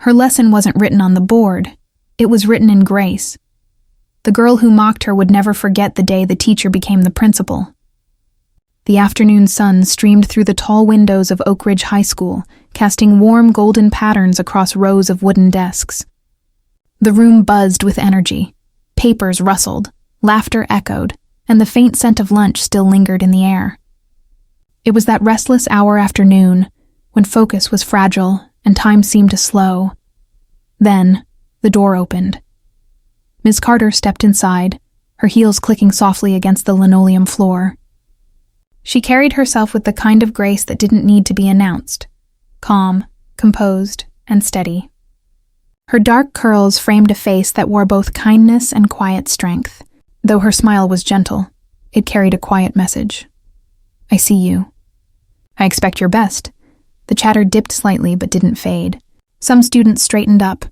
Her lesson wasn't written on the board. It was written in grace. The girl who mocked her would never forget the day the teacher became the principal. The afternoon sun streamed through the tall windows of Oak Ridge High School, casting warm golden patterns across rows of wooden desks. The room buzzed with energy. Papers rustled, laughter echoed, and the faint scent of lunch still lingered in the air. It was that restless hour after noon, when focus was fragile and time seemed to slow. Then, the door opened. Ms. Carter stepped inside, her heels clicking softly against the linoleum floor. She carried herself with the kind of grace that didn't need to be announced, calm, composed, and steady. Her dark curls framed a face that wore both kindness and quiet strength. Though her smile was gentle, it carried a quiet message. "I see you. I expect your best." The chatter dipped slightly but didn't fade. Some students straightened up.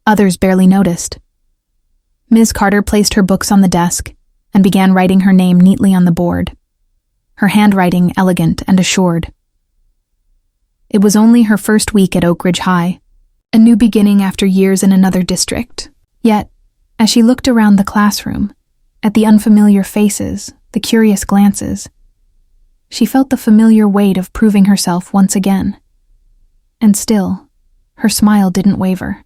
Others barely noticed. Ms. Carter placed her books on the desk and began writing her name neatly on the board, her handwriting elegant and assured. It was only her first week at Oak Ridge High, a new beginning after years in another district. Yet, as she looked around the classroom, at the unfamiliar faces, the curious glances, she felt the familiar weight of proving herself once again. And still, her smile didn't waver.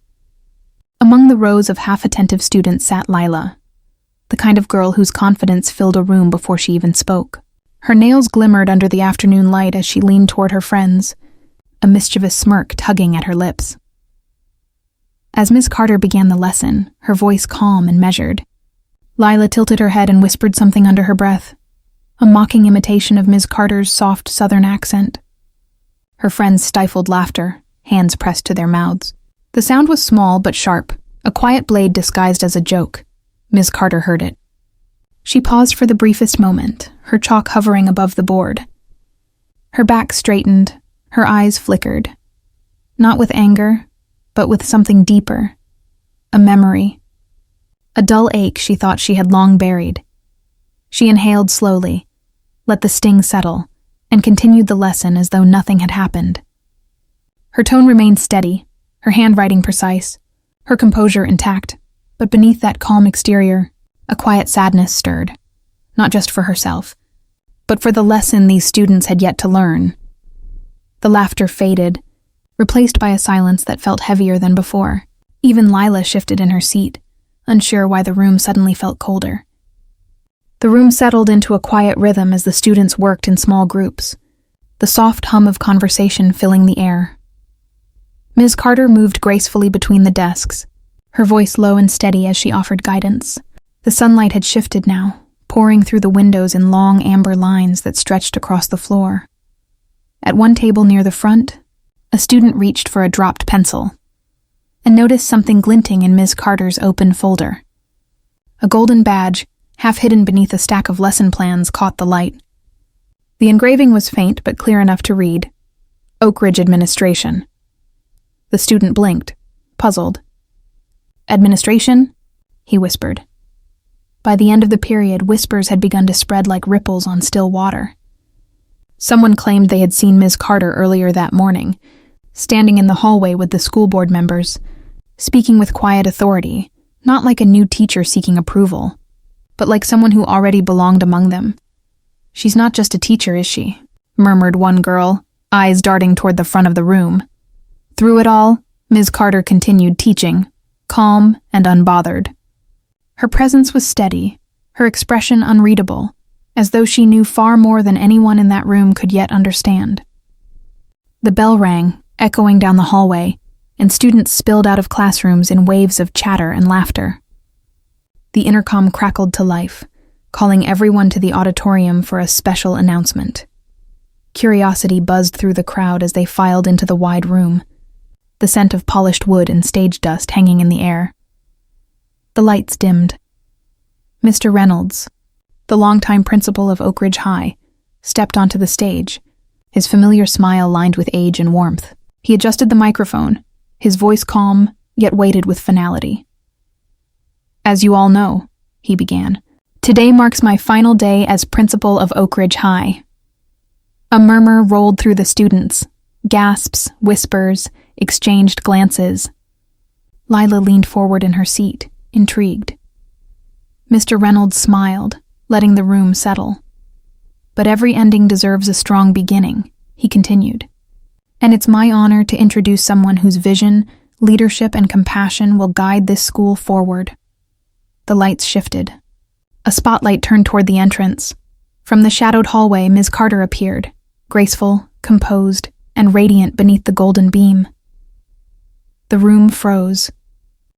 Among the rows of half-attentive students sat Lila, the kind of girl whose confidence filled a room before she even spoke. Her nails glimmered under the afternoon light as she leaned toward her friends, a mischievous smirk tugging at her lips. As Ms. Carter began the lesson, her voice calm and measured, Lila tilted her head and whispered something under her breath, a mocking imitation of Ms. Carter's soft southern accent. Her friends stifled laughter, hands pressed to their mouths. The sound was small but sharp, a quiet blade disguised as a joke. Ms. Carter heard it. She paused for the briefest moment, her chalk hovering above the board. Her back straightened, her eyes flickered. Not with anger, but with something deeper. A memory. A dull ache she thought she had long buried. She inhaled slowly, let the sting settle, and continued the lesson as though nothing had happened. Her tone remained steady, her handwriting precise, her composure intact, but beneath that calm exterior, a quiet sadness stirred, not just for herself, but for the lesson these students had yet to learn. The laughter faded, replaced by a silence that felt heavier than before. Even Lila shifted in her seat, unsure why the room suddenly felt colder. The room settled into a quiet rhythm as the students worked in small groups, the soft hum of conversation filling the air. Ms. Carter moved gracefully between the desks, her voice low and steady as she offered guidance. The sunlight had shifted now, pouring through the windows in long amber lines that stretched across the floor. At one table near the front, a student reached for a dropped pencil and noticed something glinting in Ms. Carter's open folder. A golden badge, half hidden beneath a stack of lesson plans, caught the light. The engraving was faint but clear enough to read, Oak Ridge Administration. The student blinked, puzzled. "Administration?" he whispered. By the end of the period, whispers had begun to spread like ripples on still water. Someone claimed they had seen Ms. Carter earlier that morning, standing in the hallway with the school board members, speaking with quiet authority, not like a new teacher seeking approval, but like someone who already belonged among them. "She's not just a teacher, is she?" murmured one girl, eyes darting toward the front of the room. Through it all, Ms. Carter continued teaching, calm and unbothered. Her presence was steady, her expression unreadable, as though she knew far more than anyone in that room could yet understand. The bell rang, echoing down the hallway, and students spilled out of classrooms in waves of chatter and laughter. The intercom crackled to life, calling everyone to the auditorium for a special announcement. Curiosity buzzed through the crowd as they filed into the wide room, the scent of polished wood and stage dust hanging in the air. The lights dimmed. Mr. Reynolds, the longtime principal of Oak Ridge High, stepped onto the stage, his familiar smile lined with age and warmth. He adjusted the microphone, his voice calm, yet weighted with finality. "As you all know," he began, "today marks my final day as principal of Oak Ridge High." A murmur rolled through the students, gasps, whispers, exchanged glances, Lila leaned forward in her seat, intrigued. Mr. Reynolds smiled, letting the room settle. But every ending deserves a strong beginning, he continued. And it's my honor to introduce someone whose vision, leadership, and compassion will guide this school forward. The lights shifted. A spotlight turned toward the entrance. From the shadowed hallway, Ms. Carter appeared, graceful, composed, and radiant beneath the golden beam. The room froze.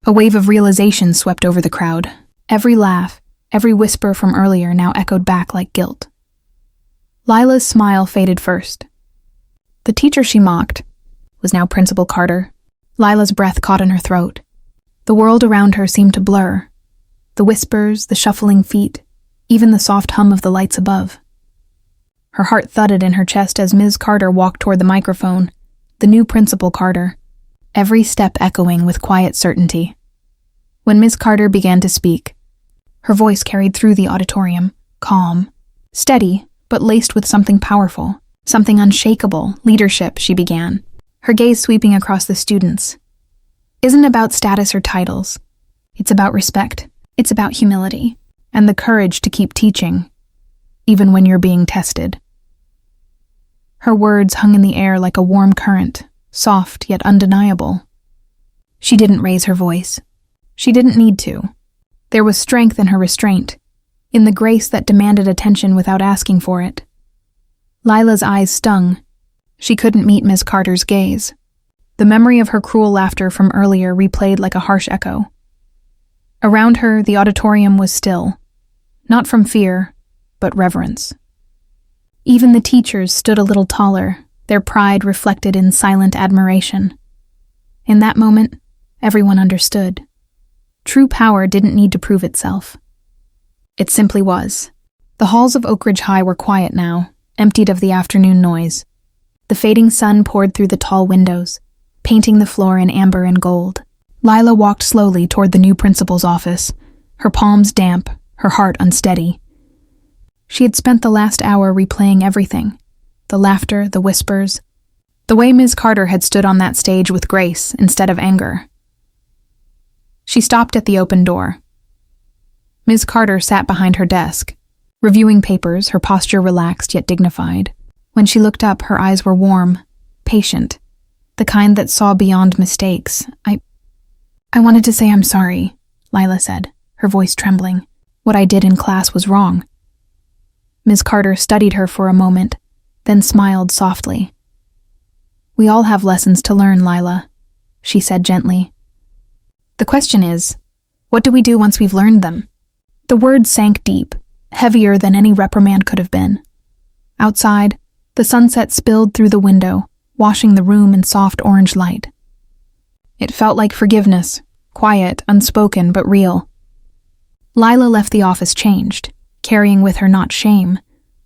A wave of realization swept over the crowd. Every laugh, every whisper from earlier now echoed back like guilt. Lila's smile faded first. The teacher she mocked was now Principal Carter. Lila's breath caught in her throat. The world around her seemed to blur. The whispers, the shuffling feet, even the soft hum of the lights above. Her heart thudded in her chest as Ms. Carter walked toward the microphone, the new Principal Carter, every step echoing with quiet certainty. When Ms. Carter began to speak, her voice carried through the auditorium, calm, steady, but laced with something powerful, something unshakable. Leadership, she began, her gaze sweeping across the students. Isn't about status or titles. It's about respect. It's about humility and the courage to keep teaching, even when you're being tested. Her words hung in the air like a warm current, soft yet undeniable. She didn't raise her voice. She didn't need to. There was strength in her restraint, in the grace that demanded attention without asking for it. Lila's eyes stung. She couldn't meet Ms. Carter's gaze. The memory of her cruel laughter from earlier replayed like a harsh echo. Around her, the auditorium was still, not from fear, but reverence. Even the teachers stood a little taller, their pride reflected in silent admiration. In that moment, everyone understood. True power didn't need to prove itself. It simply was. The halls of Oak Ridge High were quiet now, emptied of the afternoon noise. The fading sun poured through the tall windows, painting the floor in amber and gold. Lila walked slowly toward the new principal's office, her palms damp, her heart unsteady. She had spent the last hour replaying everything, the laughter, the whispers, the way Ms. Carter had stood on that stage with grace instead of anger. She stopped at the open door. Ms. Carter sat behind her desk, reviewing papers, her posture relaxed yet dignified. When she looked up, her eyes were warm, patient, the kind that saw beyond mistakes. I wanted to say I'm sorry, Lila said, her voice trembling. What I did in class was wrong. Ms. Carter studied her for a moment, then smiled softly. We all have lessons to learn, Lila, she said gently. The question is, what do we do once we've learned them? The words sank deep, heavier than any reprimand could have been. Outside, the sunset spilled through the window, washing the room in soft orange light. It felt like forgiveness, quiet, unspoken, but real. Lila left the office changed, carrying with her not shame,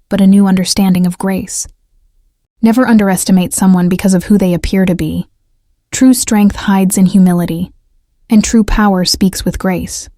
but a new understanding of grace. Never underestimate someone because of who they appear to be. True strength hides in humility, and true power speaks with grace.